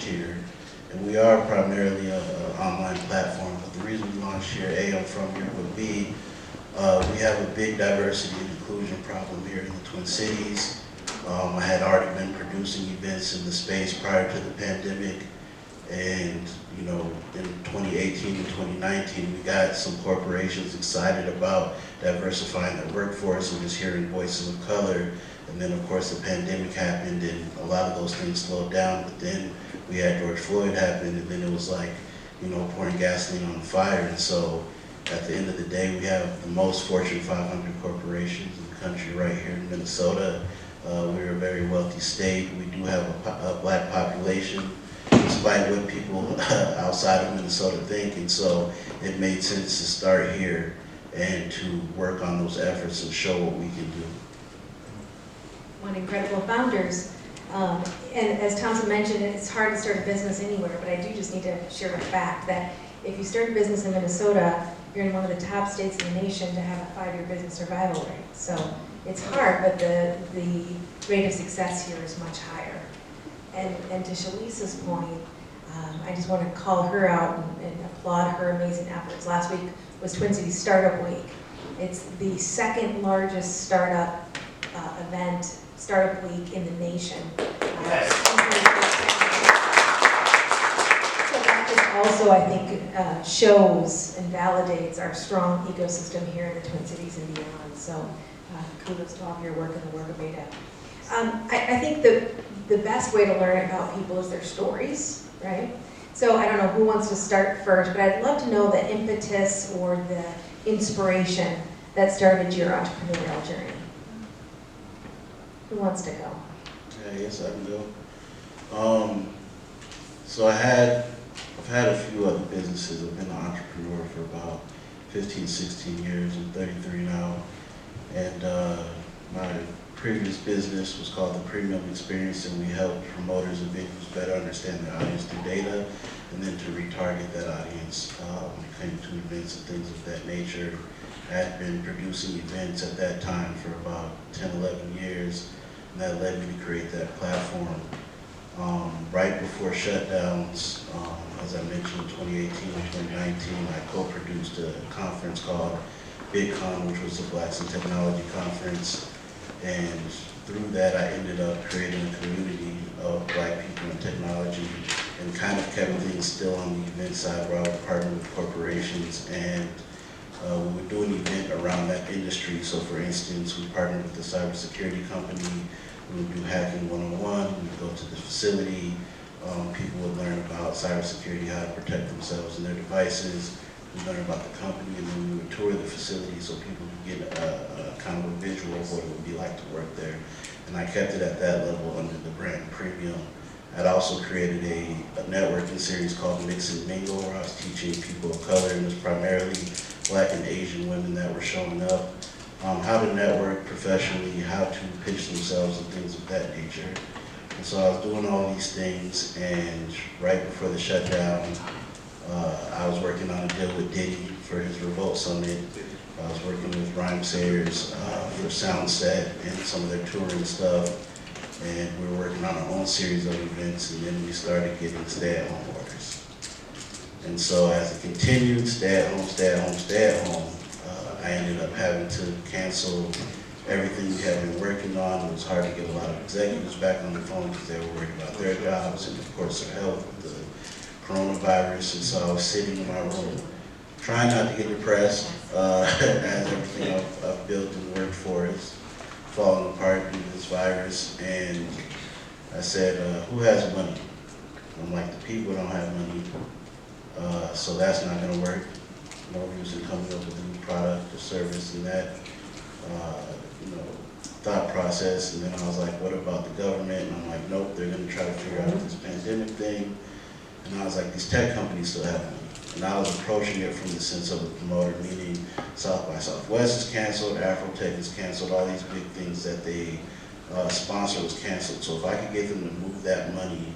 here. And we are primarily an online platform, but the reason we launched here, A, I'm from here, but B, we have a big diversity and inclusion problem here in the Twin Cities. I had already been producing events in the space prior to the pandemic, and you know, in 2018 and 2019, we got some corporations excited about diversifying their workforce and just hearing voices of color. And then of course the pandemic happened and a lot of those things slowed down, but then we had George Floyd happen, and then it was like, you know, pouring gasoline on the fire. And so at the end of the day, we have the most Fortune 500 corporations in the country right here in Minnesota. We're a very wealthy state. We do have a black population, despite what people outside of Minnesota think. And so it made sense to start here and to work on those efforts and show what we can do. One incredible founders. And as Thompson mentioned, it's hard to start a business anywhere, but I do just need to share a fact that if you start a business in Minnesota, you're in one of the top states in the nation to have a 5-year business survival rate. So it's hard, but the rate of success here is much higher. And to Shalisa's point, I just want to call her out and applaud her amazing efforts. Last week was Twin Cities Startup Week. It's the second largest startup event, startup week in the nation. So that just also, I think, shows and validates our strong ecosystem here in the Twin Cities and beyond. So kudos to all of your work in the work of Beta. I think the best way to learn about people is their stories, right? So I don't know who wants to start first, but I'd love to know the impetus or the inspiration that started your entrepreneurial journey. Who wants to go? Yeah, I guess I can go. So I've had a few other businesses. I've been an entrepreneur for about 15, 16 years. I'm 33 now. And my previous business was called The Premium Experience, and we helped promoters and venues better understand their audience through data and then to retarget that audience when it came to events and things of that nature. I had been producing events at that time for about 10, 11 years, and that led me to create that platform. Right before shutdowns, as I mentioned, in 2018 and 2019, I co-produced a conference called BigCon, which was the Blacks in Technology Conference. And through that, I ended up creating a community of Black people in technology and kind of kept things still on the event side where I would partner with corporations, and we would do an event around that industry. So for instance, we partnered with a cybersecurity company. We would do hacking 101. We would go to the facility. People would learn about cybersecurity, how to protect themselves and their devices. We learn about the company, and then we would tour the facility so people could get a kind of a visual of what it would be like to work there. And I kept it at that level under the brand Premium. I'd also created a networking series called Mix and Mingle, where I was teaching people of color, and it was primarily Black and Asian women that were showing up, how to network professionally, how to pitch themselves and things of that nature. And so I was doing all these things, and right before the shutdown, I was working on a deal with Diddy for his Revolt Summit. I was working with Rhyme Sayers for Soundset and some of their touring stuff. And we were working on our own series of events, and then we started getting stay-at-home orders. And so as it continued, stay at home, stay at home, stay at home, I ended up having to cancel everything we had been working on. It was hard to get a lot of executives back on the phone because they were worried about their jobs and of course their health with the coronavirus. And so I was sitting in my room trying not to get depressed as everything I've built and worked for is falling apart due to this virus. And I said, who has money? I'm like, the people don't have money, so that's not gonna work. No use in coming up with a new product or service and that, thought process. And then I was like, what about the government? And I'm like, nope, they're gonna try to figure out this pandemic thing. And I was like, these tech companies still have money. And I was approaching it from the sense of a promoter, meaning South by Southwest is canceled, Afrotech is canceled, all these big things that they sponsor was canceled. So if I could get them to move that money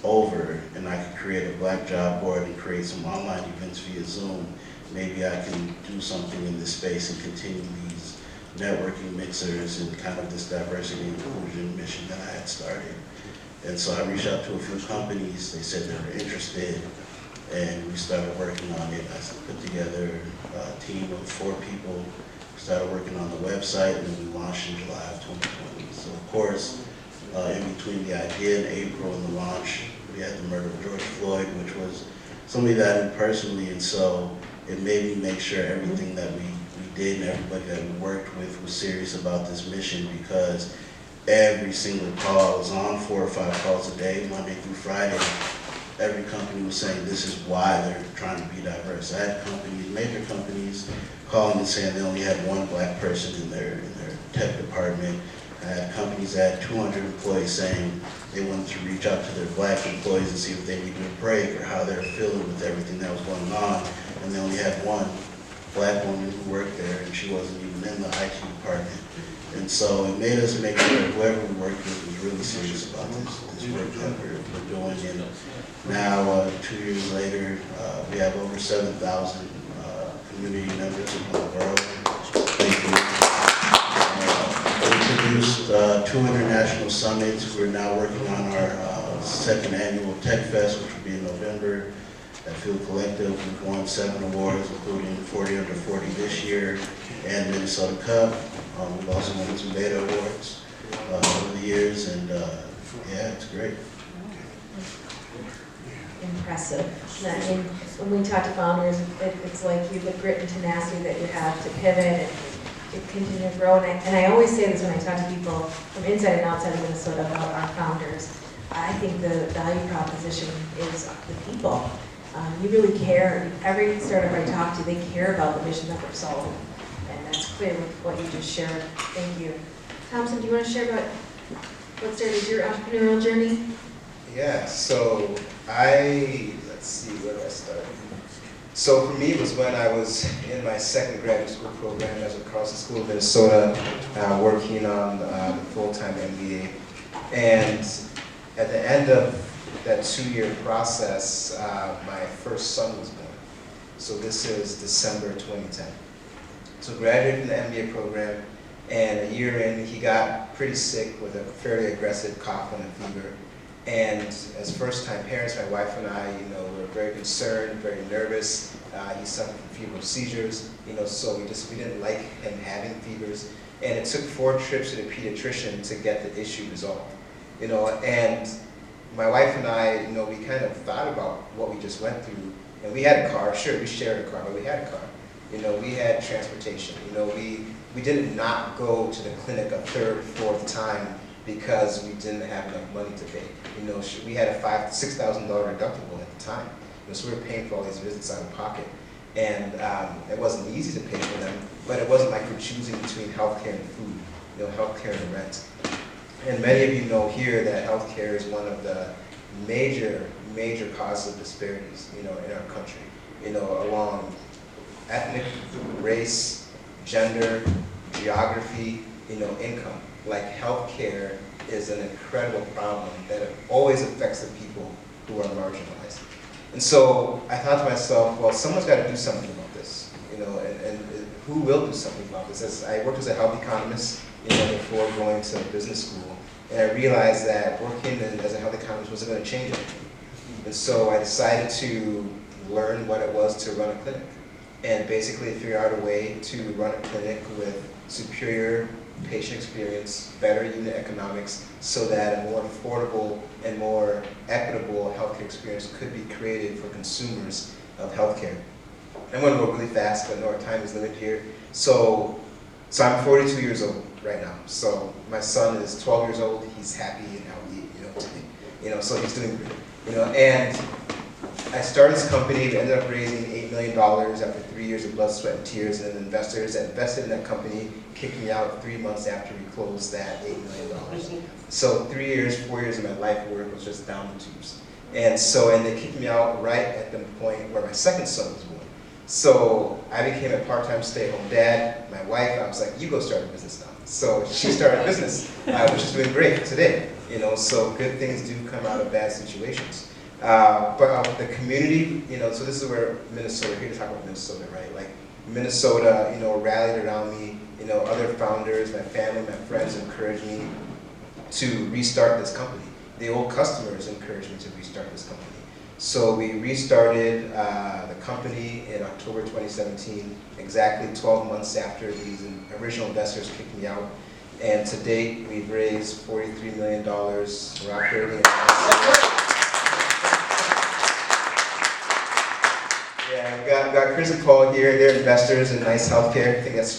over and I could create a Black job board and create some online events via Zoom, maybe I can do something in this space and continue these networking mixers and kind of this diversity and inclusion mission that I had started. And so I reached out to a few companies, they said they were interested, and we started working on it. I put together a team of 4 people, started working on the website, and then we launched in July of 2020. So of course, in between the idea in April and the launch, we had the murder of George Floyd, which was somebody that I knew personally, and so it made me make sure everything that we did and everybody that we worked with was serious about this mission, because every single call, I was on 4 or 5 calls a day, Monday through Friday. Every company was saying this is why they're trying to be diverse. I had companies, major companies, calling and saying they only had 1 black person in their tech department. I had companies that had 200 employees saying they wanted to reach out to their black employees and see if they needed a break or how they were feeling with everything that was going on. And they only had 1 black woman who worked there, and she wasn't even in the IT department. And so it made us make sure whoever we worked with was really serious about this work that we're doing. And now, 2 years later, we have over 7,000 community members in the world. Thank you. We produced 2 international summits. We're now working on our 2nd annual Tech Fest, which will be in November. At Field Collective, we've won 7 awards, including 40 under 40 this year and Minnesota Cup. We've also won 2 Beta Awards over the years, and yeah, it's great. Impressive. I mean, when we talk to founders, it's like the grit and tenacity that you have to pivot and to continue to grow. And I always say this when I talk to people from inside and outside of Minnesota about our founders. I think the value proposition is the people. You really care. Every startup I talk to, they care about the mission that we're solving. And that's clear with what you just shared. Thank you. Thompson, do you want to share about what started your entrepreneurial journey? Yeah, so let's see, where do I start? So for me, it was when I was in my 2nd graduate school program as across the school of Minnesota, working on the full-time MBA. And at the end of that 2-year process, my first son was born. So this is December 2010. So graduated from the MBA program, and a year in, he got pretty sick with a fairly aggressive cough and a fever. And as first-time parents, my wife and I, were very concerned, very nervous. He suffered from febrile seizures, so we didn't like him having fevers. And it took 4 trips to the pediatrician to get the issue resolved, and my wife and I, we kind of thought about what we just went through, and we had a car. Sure, we shared a car, but we had a car. We had transportation. We did not go to the clinic a 3rd, 4th time because we didn't have enough money to pay. We had a $5,000 to $6,000 deductible at the time. So we were paying for all these visits out of pocket, and it wasn't easy to pay for them. But it wasn't like we're choosing between healthcare and food, healthcare and rent. And many of you know here that healthcare is one of the major causes of disparities, in our country, along ethnic, race, gender, geography, income. Like healthcare is an incredible problem that always affects the people who are marginalized. And so I thought to myself, well, someone's got to do something about this, and who will do something about this? As I worked as a health economist, before going to business school, and I realized that working as a health economist wasn't going to change anything. And so I decided to learn what it was to run a clinic, and basically figure out a way to run a clinic with superior patient experience, better unit economics, so that a more affordable and more equitable healthcare experience could be created for consumers of healthcare. I'm going to go really fast, but our time is limited here. So I'm 42 years old right now. So my son is 12 years old. He's happy and healthy, today. So he's doing great, And I started this company. We ended up raising $8 million after 3 years of blood, sweat, and tears. And then investors that invested in that company kicked me out 3 months after we closed that $8 million. So 4 years of my life work was just down the tubes. And they kicked me out right at the point where my 2nd son was born. So I became a part-time stay-at-home dad. My wife, I was like, you go start a business now. So she started a business, which is doing great today. So good things do come out of bad situations. But the community, so this is where Minnesota, we're here to talk about Minnesota, right? Like Minnesota, rallied around me, other founders, my family, my friends encouraged me to restart this company. the old customers encouraged me to restart this company. So we restarted the company in October 2017, exactly 12 months after these original investors kicked me out. And to date, we've raised $43 million. We're operating Yeah, we've got Chris and Paul here. They're investors in Nice Healthcare. I think that's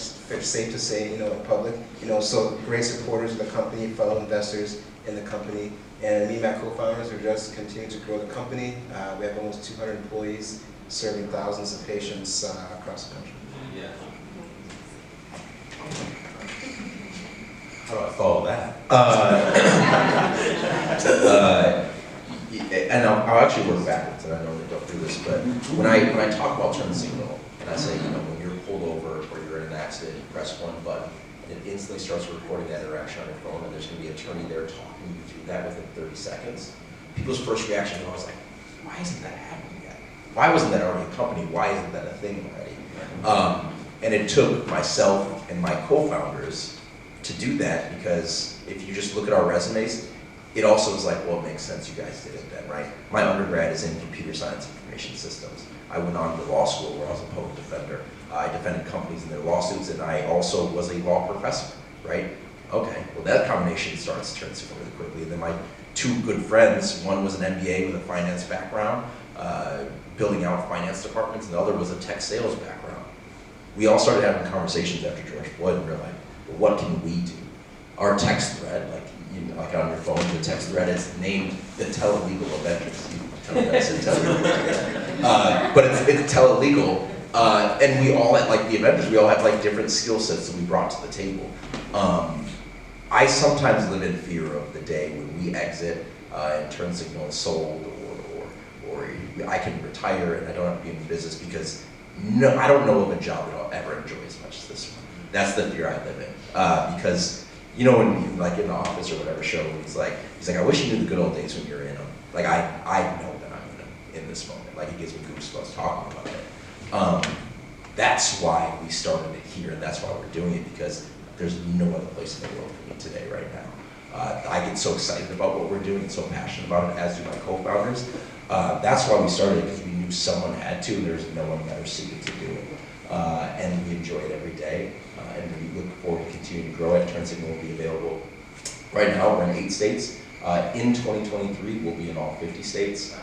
safe to say, in public. So great supporters of the company, fellow investors in the company. And me and my co-founders are just continuing to grow the company. We have almost 200 employees serving thousands of patients across the country. Yeah. How do I follow that? And I'll actually work backwards, and I normally don't do this, but when I talk about turn signal, and I say, when you're pulled over or you're in an accident, you press one button, and it instantly starts recording that interaction on your phone, and there's going to be an attorney there talking you through that within 30 seconds. People's first reaction was like, why isn't that happening yet? Why wasn't that already a company? Why isn't that a thing already? And it took myself and my co-founders to do that, because if you just look at our resumes, it also is like, well, it makes sense you guys did it then, right? My undergrad is in computer science information systems. I went on to law school where I was a public defender. I defended companies in their lawsuits, and I also was a law professor, right? Okay, well that combination starts to turn super really quickly. And then my two good friends, one was an MBA with a finance background, building out finance departments, and the other was a tech sales background. We all started having conversations after George Floyd, and we were like, well, what can we do? Our text thread, like on your phone, the text thread is named the Telelegal Avengers. You tell me I said Telelegal. But it's Telelegal. And we all, like the Avengers, we all have like different skill sets that we brought to the table. I sometimes live in fear of the day when we exit and turn signal is sold, or I can retire and I don't have to be in business, because I don't know of a job that I'll ever enjoy as much as this one. That's the fear I live in. Because when you, like in the office or whatever show, he's like, I wish you knew the good old days when you're in them. Like I know that I'm in them in this moment. Like it gives me goosebumps talking about it. That's why we started it here, and that's why we're doing it, because there's no other place in the world for me today right now. I get so excited about what we're doing and so passionate about it, as do my co-founders. That's why we started it, because we knew someone had to, and there's no one better suited to do it. And we enjoy it every day, and we look forward to continuing to grow it. Turn signal will be available. Right now, we're in 8 states. In 2023, we'll be in all 50 states.